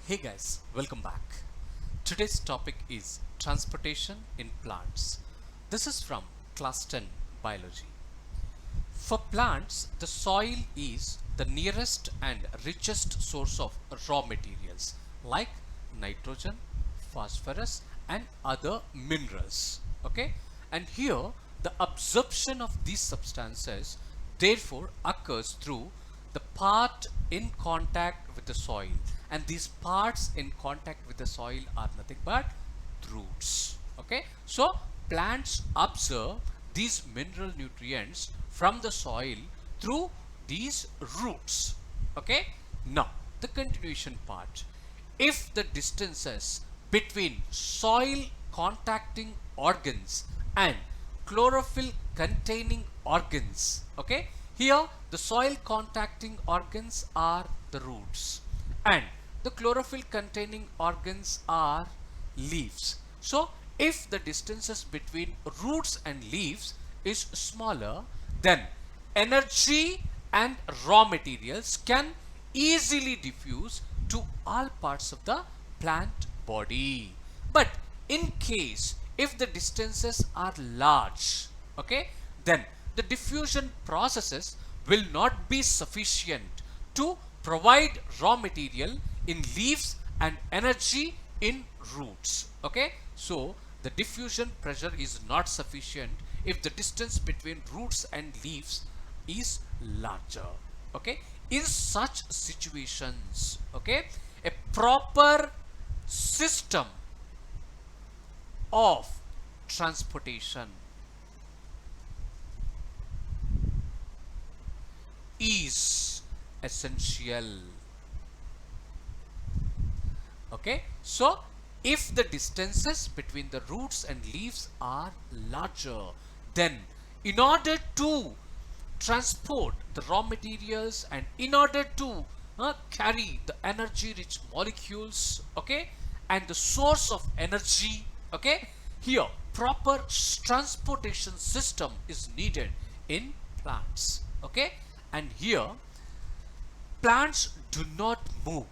Hey guys, welcome back. Today's topic is transportation in plants. This is from class 10 biology. For plants, the soil is the nearest and richest source of raw materials like nitrogen, phosphorus and other minerals. Okay? And here the absorption of these substances therefore occurs through the part in contact with the soil, and these parts in contact with the soil are nothing but roots. Okay, so plants absorb these mineral nutrients from the soil through these roots. Okay, now the continuation part. If the distances between soil contacting organs and chlorophyll containing organs, okay, here the soil contacting organs are the roots and the chlorophyll containing organs are leaves. So if the distances between roots and leaves is smaller, then energy and raw materials can easily diffuse to all parts of the plant body. But in case if the distances are large, okay, then the diffusion processes will not be sufficient to provide raw material in leaves and energy in roots. Okay, so the diffusion pressure is not sufficient if the distance between roots and leaves is larger. Okay, in such situations, okay, a proper system of transportation is essential. Okay, so if the distances between the roots and leaves are larger, then in order to transport the raw materials and in order to carry the energy rich molecules, okay, and the source of energy, okay, here proper transportation system is needed in plants. Okay, and here plants do not move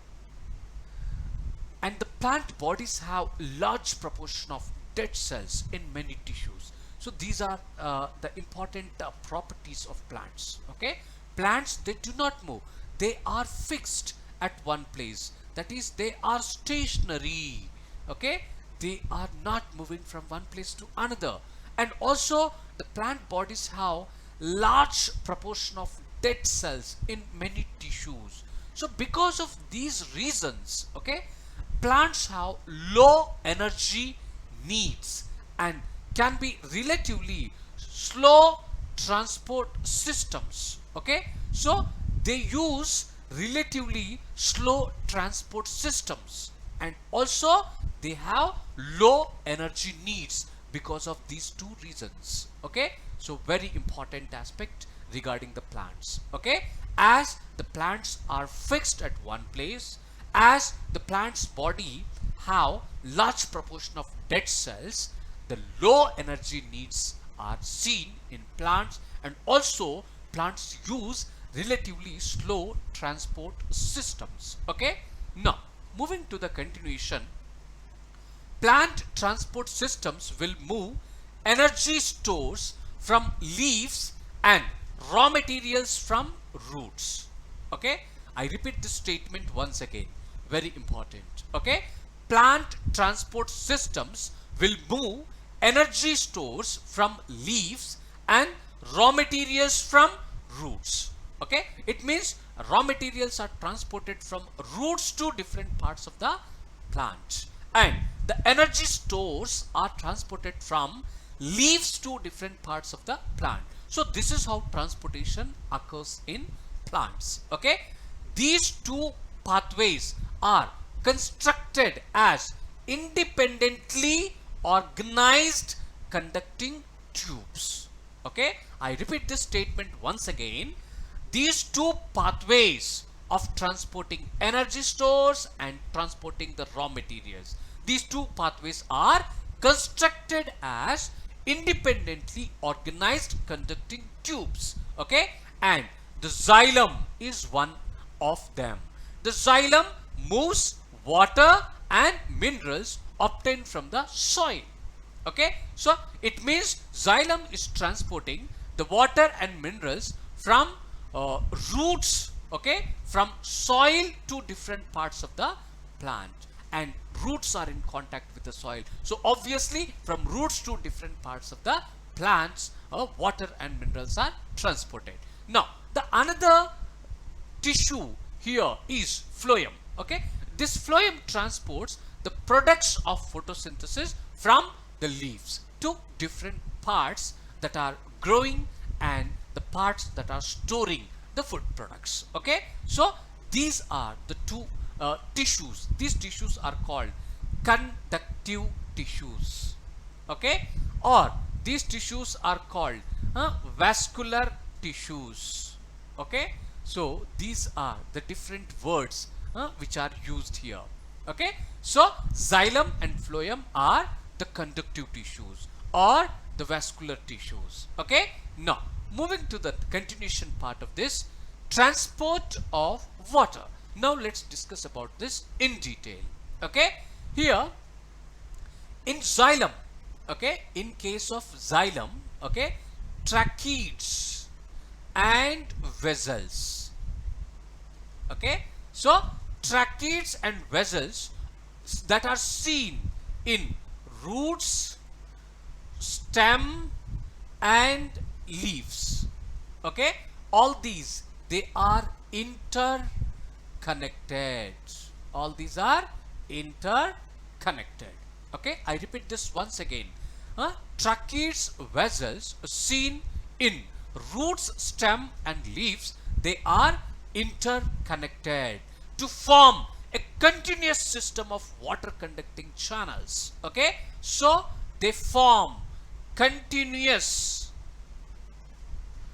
and the plant bodies have large proportion of dead cells in many tissues. So these are the important properties of plants. Okay, plants, they do not move, they are fixed at one place, that is they are stationary. Okay, they are not moving from one place to another, and also the plant bodies have large proportion of dead cells in many tissues. So because of these reasons, okay, plants have low energy needs and can be relatively slow transport systems. Okay, so they use relatively slow transport systems and also they have low energy needs because of these two reasons. Okay, so very important aspect regarding the plants. Okay, as the plants are fixed at one place, as the plant's body have large proportion of dead cells, the low energy needs are seen in plants and also plants use relatively slow transport systems. Okay, now moving to the continuation, plant transport systems will move energy stores from leaves and raw materials from roots. Okay, I repeat this statement once again, very important. Okay, plant transport systems will move energy stores from leaves and raw materials from roots. Okay, it means raw materials are transported from roots to different parts of the plant and the energy stores are transported from leaves to different parts of the plant. So this is how transportation occurs in plants. Okay, these two pathways are constructed as independently organized conducting tubes. Okay, I repeat this statement once again. These two pathways of transporting energy stores and transporting the raw materials, these two pathways are constructed as independently organized conducting tubes. Okay, and the xylem is one of them. The xylem moves water and minerals obtained from the soil. Okay, so it means xylem is transporting the water and minerals from roots, okay, from soil to different parts of the plant, and roots are in contact with the soil. So obviously from roots to different parts of the plants, water and minerals are transported. Now the another tissue here is phloem. Okay, this phloem transports the products of photosynthesis from the leaves to different parts that are growing and the parts that are storing the food products. Okay, so these are the two tissues. These tissues are called conductive tissues. Okay, or these tissues are called vascular tissues. Okay, so these are the different words which are used here. Okay, so xylem and phloem are the conductive tissues or the vascular tissues. Okay, now moving to the continuation part of this, transport of water. Now let's discuss about this in detail. Okay, here in xylem, okay, in case of xylem, okay, tracheids and vessels. Okay, so tracheids and vessels that are seen in roots, stem and leaves. Okay, all these, they are interconnected. All these are interconnected. Okay, I repeat this once again. Tracheids, vessels seen in roots, stem and leaves, they are interconnected to form a continuous system of water conducting channels. Okay, so they form continuous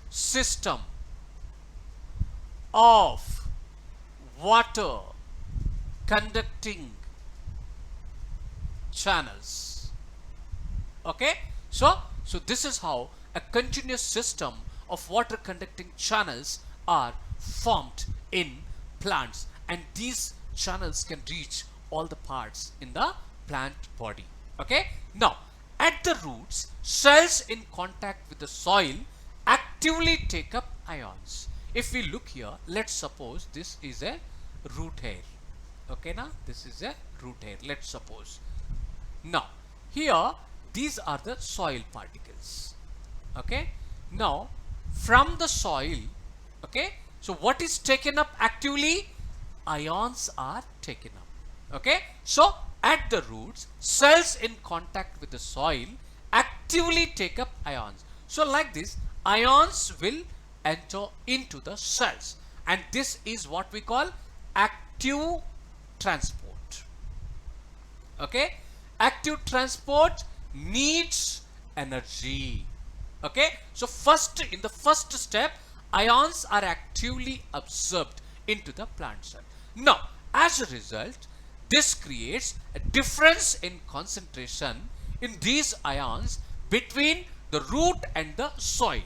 system of water conducting channels. Okay, so this is how a continuous system of water conducting channels are formed in plants, and these channels can reach all the parts in the plant body. Okay, now at the roots, cells in contact with the soil actively take up ions. If we look here, let's suppose this is a root hair. Okay, now this is a root hair, let's suppose. Now here these are the soil particles. Okay, now from the soil, okay, so what is taken up actively? Ions are taken up. Okay, so at the roots, cells in contact with the soil actively take up ions. So like this, ions will enter into the cells, and this is what we call active transport. Okay, active transport needs energy. Okay, so first, in the first step, ions are actively absorbed into the plant cell. Now as a result, this creates a difference in concentration in these ions between the root and the soil.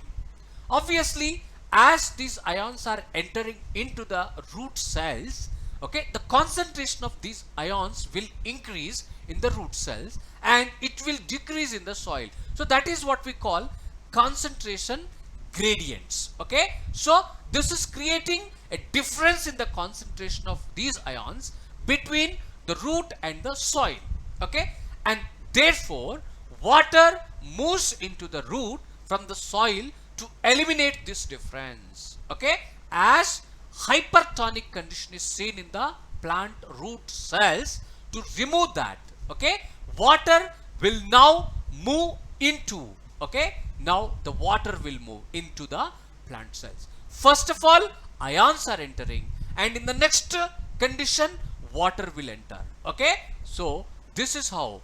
Obviously, as these ions are entering into the root cells, okay, the concentration of these ions will increase in the root cells and it will decrease in the soil. So that is what we call concentration gradients. Okay, so this is creating a difference in the concentration of these ions between the root and the soil. Okay, and therefore water moves into the root from the soil to eliminate this difference. Okay, as hypertonic condition is seen in the plant root cells, to remove that, okay, water will now move into, okay, now the water will move into the plant cells. First of all, ions are entering, and in the next condition, water will enter. Okay, so this is how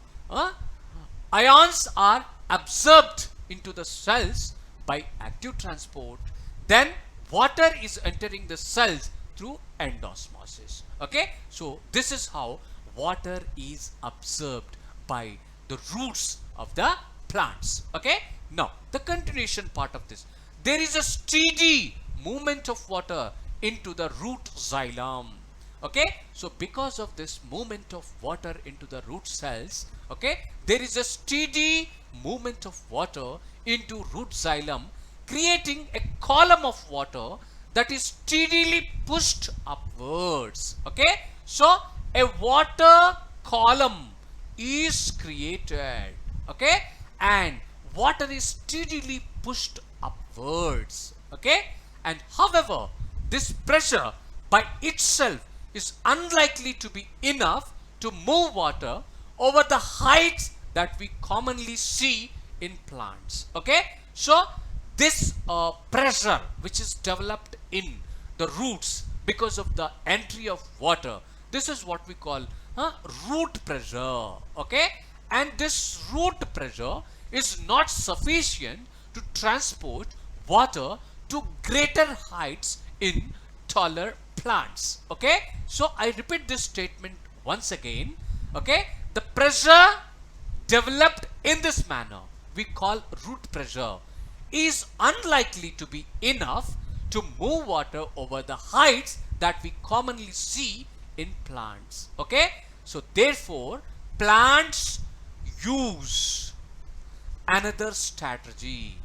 ions are absorbed into the cells by active transport. Then water is entering the cells through endosmosis. Okay, so this is how water is absorbed by the roots of the plants. Okay, now the continuation part of this, there is a steady movement of water into the root xylem. Okay, so because of this movement of water into the root cells, okay, there is a steady movement of water into root xylem, creating a column of water that is steadily pushed upwards. Okay, so a water column is created. Okay, and water is steadily pushed upwards. Okay, and however, this pressure by itself is unlikely to be enough to move water over the heights that we commonly see in plants. Okay, so this pressure which is developed in the roots because of the entry of water, this is what we call root pressure. Okay, and this root pressure is not sufficient to transport water to greater heights in taller plants. Okay, so I repeat this statement once again. Okay, the pressure developed in this manner we call root pressure is unlikely to be enough to move water over the heights that we commonly see in plants. Okay, so therefore plants use another strategy.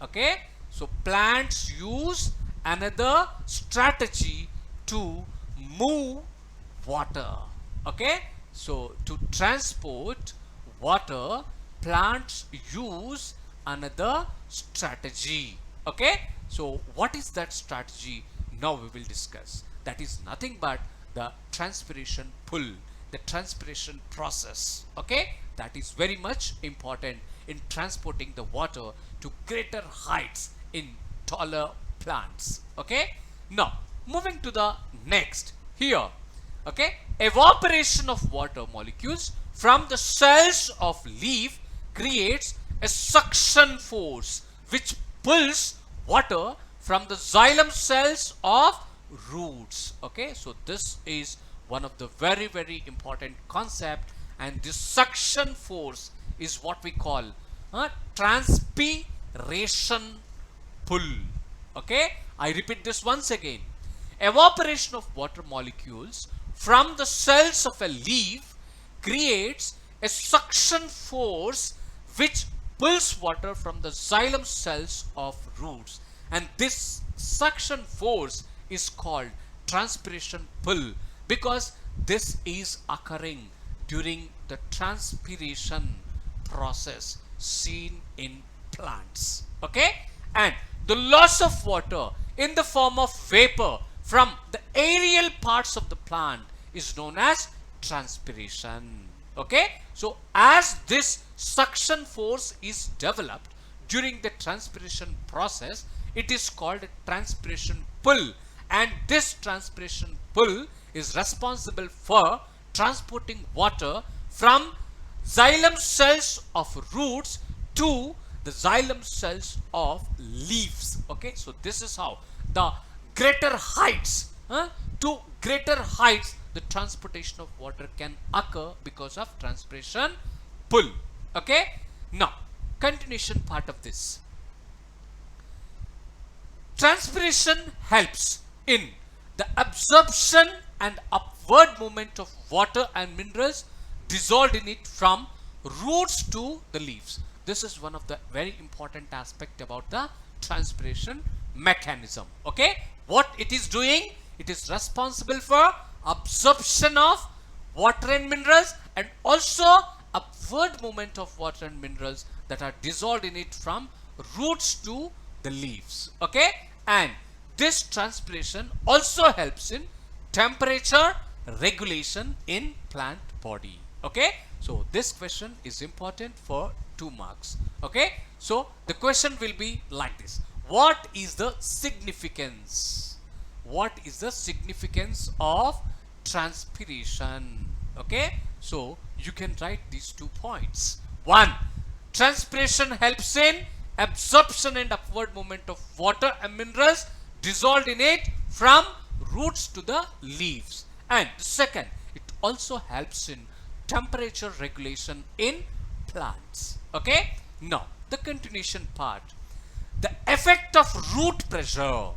Okay, so plants use another strategy to move water. Okay, so to transport water, plants use another strategy. Okay, so what is that strategy? Now we will discuss. That is nothing but the transpiration pull, the transpiration process. Okay, that is very much important in transporting the water to greater heights in taller plants. Okay, now moving to the next here. Okay, evaporation of water molecules from the cells of leaf creates a suction force which pulls water from the xylem cells of roots. Okay, so this is one of the very important concept, and this suction force is what we call transpiration pull. Okay, I repeat this once again. Evaporation of water molecules from the cells of a leaf creates a suction force which pulls water from the xylem cells of roots, and this suction force is called transpiration pull because this is occurring during the transpiration process seen in plants. Okay, and the loss of water in the form of vapor from the aerial parts of the plant is known as transpiration. Okay, so as this suction force is developed during the transpiration process, it is called a transpiration pull, and this transpiration pull is responsible for transporting water from xylem cells of roots to the xylem cells of leaves. Okay, so this is how the greater heights to greater heights the transportation of water can occur because of transpiration pull. Okay, now continuation part of this. Transpiration helps in the absorption and upward movement of water and minerals dissolved in it from roots to the leaves. This is one of the very important aspect about the transpiration mechanism. Okay, what it is doing? It is responsible for absorption of water and minerals and also upward movement of water and minerals that are dissolved in it from roots to the leaves. Okay, and this transpiration also helps in temperature regulation in plant body. Okay, so this question is important for 2 marks. Okay, so the question will be like this: what is the significance? What is the significance of transpiration? Okay, so you can write these 2 points. 1. Transpiration helps in absorption and upward movement of water and minerals dissolved in it from roots to the leaves. And second, it also helps in temperature regulation in plants. Okay, now the continuation part. The effect of root pressure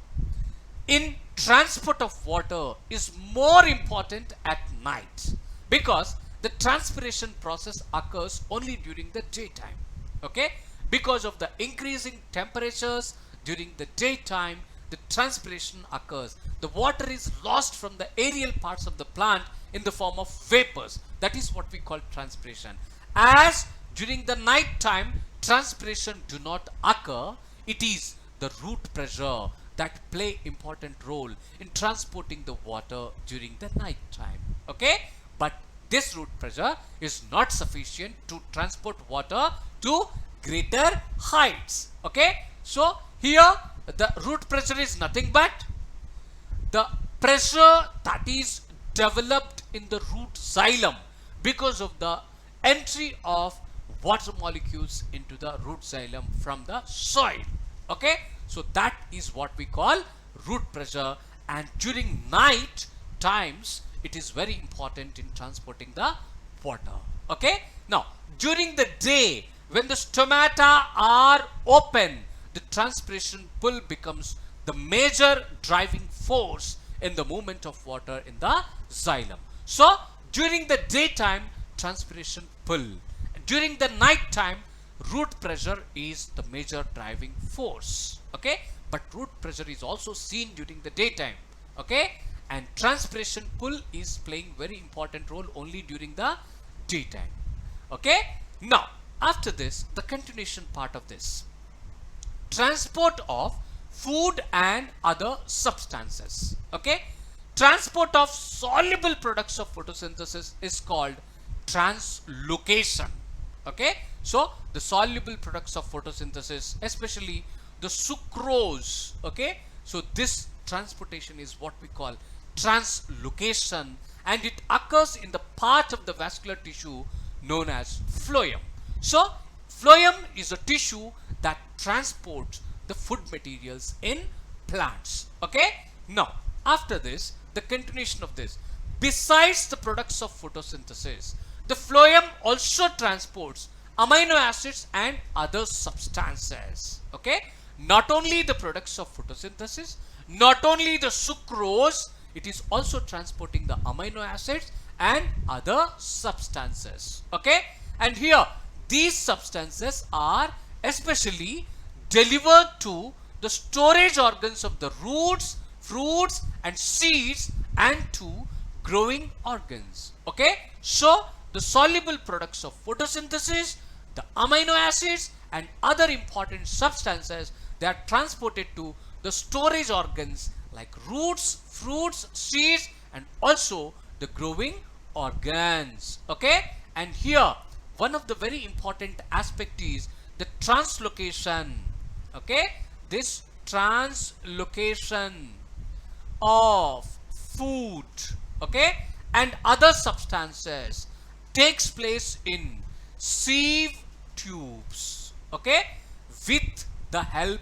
in transport of water is more important at night because the transpiration process occurs only during the daytime. Okay, because of the increasing temperatures during the daytime, the transpiration occurs. The water is lost from the aerial parts of the plant in the form of vapors. That is what we call transpiration. As during the night time transpiration do not occur, it is the root pressure that play important role in transporting the water during the night time. Okay, but this root pressure is not sufficient to transport water to greater heights. Okay, so here the root pressure is nothing but the pressure that is developed in the root xylem because of the entry of water molecules into the root xylem from the soil. Okay, so that is what we call root pressure, and during night times it is very important in transporting the water. Okay, now during the day when the stomata are open, the transpiration pull becomes the major driving force in the movement of water in the xylem. So during the daytime transpiration pull, during the night time root pressure is the major driving force. Okay, but root pressure is also seen during the daytime. Okay, and transpiration pull is playing very important role only during the daytime. Okay, now after this the continuation part of this, transport of food and other substances. Okay, transport of soluble products of photosynthesis is called translocation. Okay, so the soluble products of photosynthesis, especially the sucrose. Okay, so this transportation is what we call translocation, and it occurs in the part of the vascular tissue known as phloem. So phloem is a tissue that transports the food materials in plants. Okay, now after this the continuation of this, besides the products of photosynthesis, the phloem also transports amino acids and other substances. Okay, not only the products of photosynthesis, not only the sucrose, it is also transporting the amino acids and other substances. Okay, and here these substances are especially delivered to the storage organs of the roots, fruits and seeds and to growing organs. Okay, so the soluble products of photosynthesis, the amino acids and other important substances, they are transported to the storage organs like roots, fruits, seeds and also the growing organs. Okay, and here one of the very important aspect is the translocation. Okay, this translocation of food, okay, and other substances takes place in sieve tubes. Okay, with the help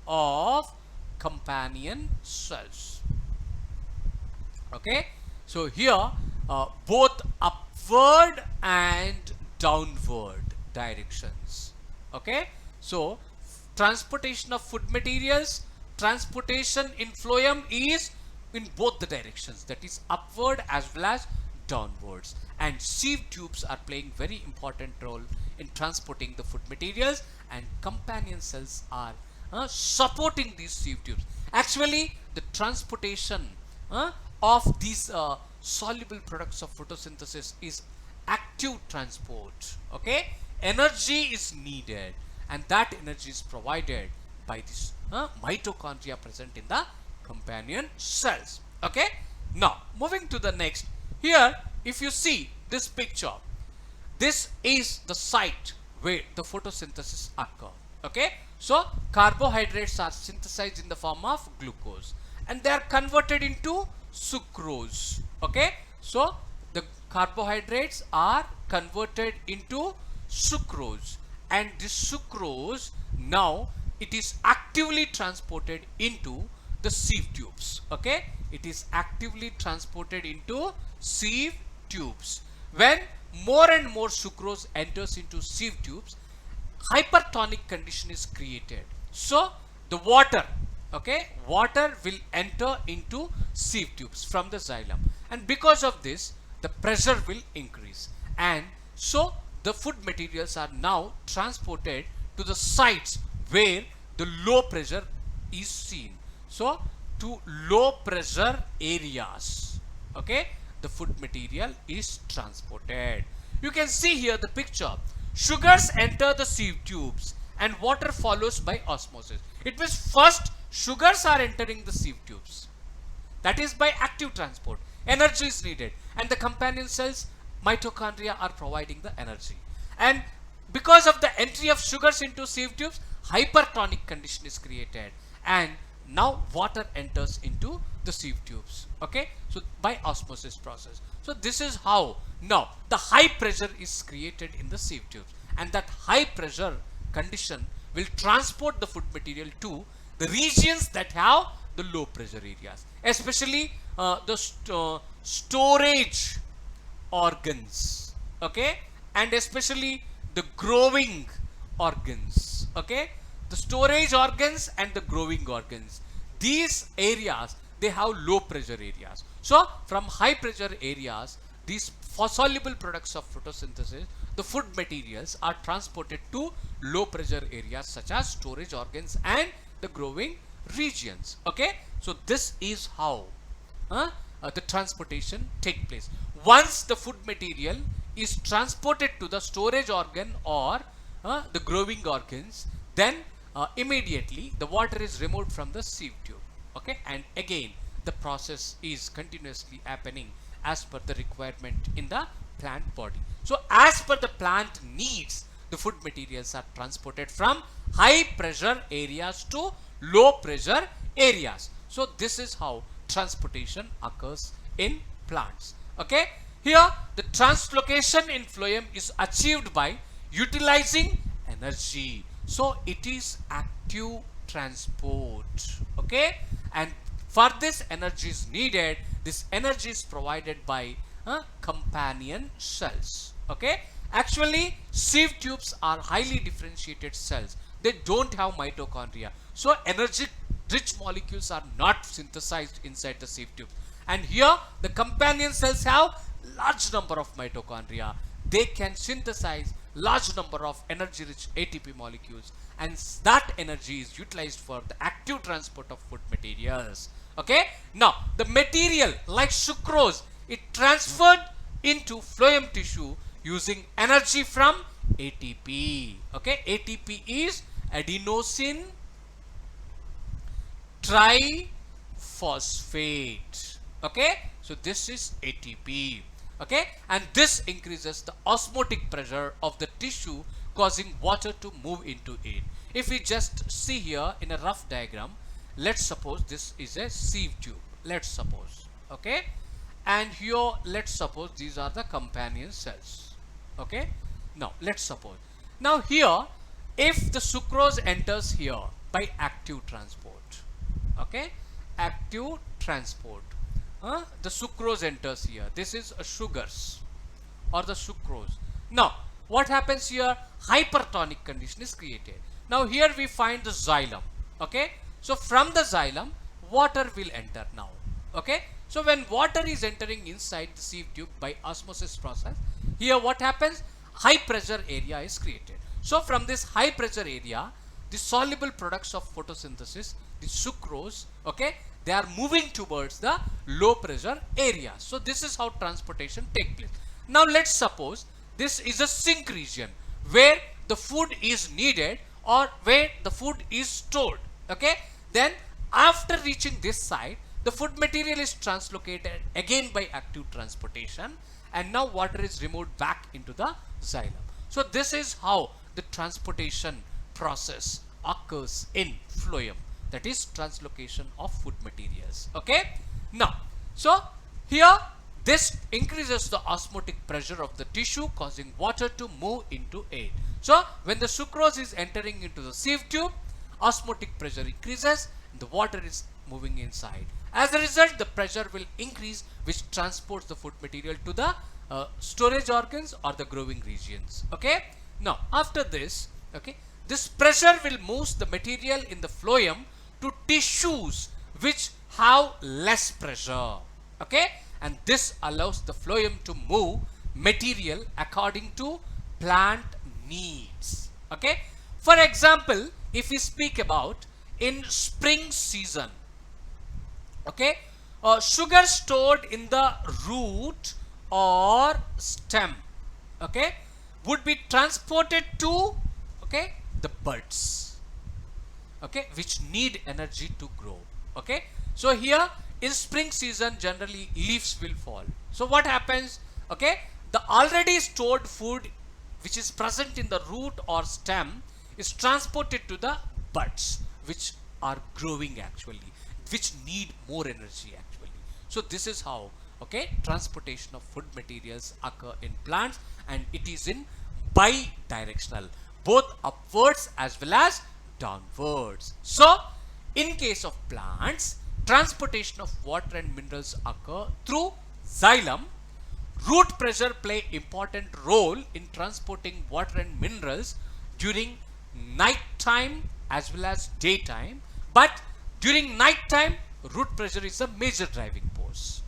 of companion cells. Okay, so here both upward and downward directions. Okay, so transportation of food materials, transportation in phloem is in both the directions, that is upward as well as downwards, and sieve tubes are playing very important role in transporting the food materials, and companion cells are supporting these sieve tubes. Actually the transportation of these soluble products of photosynthesis is active transport. Okay, energy is needed and that energy is provided by this mitochondria present in the companion cells. Okay, now moving to the next, here if you see this picture, this is the site where the photosynthesis occur. Okay, so carbohydrates are synthesized in the form of glucose and they are converted into sucrose. Okay, so the carbohydrates are converted into sucrose, and this sucrose now it is actively transported into the sieve tubes. Okay, it is actively transported into sieve tubes. When more and more sucrose enters into sieve tubes, hypertonic condition is created. So the water, okay, water will enter into sieve tubes from the xylem, and because of this the pressure will increase, and so the food materials are now transported to the sites where the low pressure is seen. So to low pressure areas, okay, the food material is transported. You can see here the picture. Sugars enter the sieve tubes and water follows by osmosis. It means first sugars are entering the sieve tubes, that is by active transport. Energy is needed, and the companion cells, mitochondria, are providing the energy, and because of the entry of sugars into sieve tubes, hypertonic condition is created, and now water enters into the sieve tubes, okay, so by osmosis process. So this is how now the high pressure is created in the sieve tubes, and that high pressure condition will transport the food material to the regions that have the low pressure areas, especially the storage organs, okay, and especially the growing organs, okay, the storage organs and the growing organs. These areas, they have low pressure areas. So from high pressure areas, these soluble products of photosynthesis, the food materials, are transported to low pressure areas such as storage organs and the growing regions, okay. So this is how the transportation take place. Once the food material is transported to the storage organ or the growing organs, then immediately the water is removed from the sieve tube, okay, and again the process is continuously happening as per the requirement in the plant body. So as per the plant needs, the food materials are transported from high pressure areas to low pressure areas. So this is how transportation occurs in plants, okay. Here the translocation in phloem is achieved by utilizing energy. So it is active transport, okay, and for this energy is needed. This energy is provided by companion cells, okay. Actually sieve tubes are highly differentiated cells. They don't have mitochondria, so energy rich molecules are not synthesized inside the sieve tube, and here the companion cells have large number of mitochondria. They can synthesize large number of energy rich ATP molecules, and that energy is utilized for the active transport of food materials, okay. Now the material like sucrose, it transferred into phloem tissue using energy from ATP, okay. ATP is adenosine triphosphate, okay. So this is ATP, okay, and this increases the osmotic pressure of the tissue, causing water to move into it. If we just see here in a rough diagram, let's suppose this is a sieve tube, let's suppose, okay, and here let's suppose these are the companion cells, okay. Now let's suppose, now here if the sucrose enters here by active transport, okay, active transport, the sucrose enters here. This is a sugars or the sucrose. Now what happens here? Hypertonic condition is created. Now here we find the xylem, okay. So from the xylem water will enter now, okay. So when water is entering inside the sieve tube by osmosis process, here what happens? High pressure area is created. So from this high pressure area, the soluble products of photosynthesis, the sucrose, okay, they are moving towards the low pressure area. So this is how transportation take place. Now let's suppose this is a sink region where the food is needed or where the food is stored, okay. Then after reaching this site, the food material is translocated again by active transportation, and now water is removed back into the xylem. So this is how the transportation process occurs in phloem, that is translocation of food materials, okay. Now so here this increases the osmotic pressure of the tissue, causing water to move into it. So when the sucrose is entering into the sieve tube, osmotic pressure increases, the water is moving inside. As a result, the pressure will increase, which transports the food material to the storage organs or the growing regions, okay. Now after this, okay, This pressure will move the material in the phloem to tissues which have less pressure. Okay, and this allows the phloem to move material according to plant needs. Okay, for example, if we speak about in spring season, okay, sugar stored in the root or stem, okay, would be transported to, okay, the buds, okay, which need energy to grow. Okay, so here in spring season generally leaves will fall. So what happens? Okay, the already stored food which is present in the root or stem is transported to the buds which are growing actually, which need more energy actually. So this is how, okay, transportation of food materials occur in plants, and it is in bidirectional, both upwards as well as downwards. So in case of plants, transportation of water and minerals occur through xylem. Root pressure play important role in transporting water and minerals during night time as well as daytime, but during night time root pressure is a major driving force,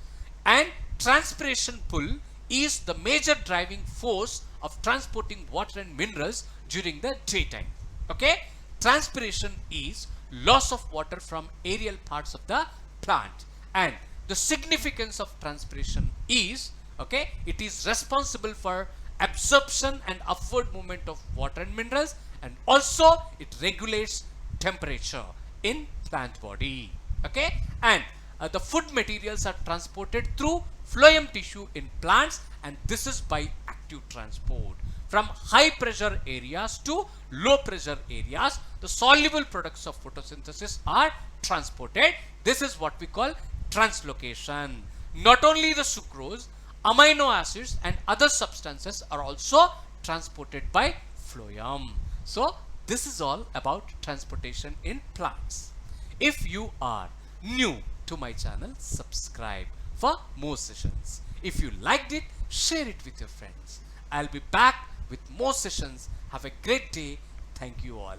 and transpiration pull is the major driving force of transporting water and minerals during the daytime. Okay, transpiration is loss of water from aerial parts of the plant, and the significance of transpiration is, okay, it is responsible for absorption and upward movement of water and minerals, and also it regulates temperature in plant body. Okay, and the food materials are transported through phloem tissue in plants, and this is by active transport from high pressure areas to low pressure areas. The soluble products of photosynthesis are transported. This is what we call translocation. Not only the sucrose, amino acids and other substances are also transported by phloem. So this is all about transportation in plants. If you are new to my channel, subscribe for more sessions. If you liked it, share it with your friends. I'll be back with more sessions. Have a great day. Thank you all.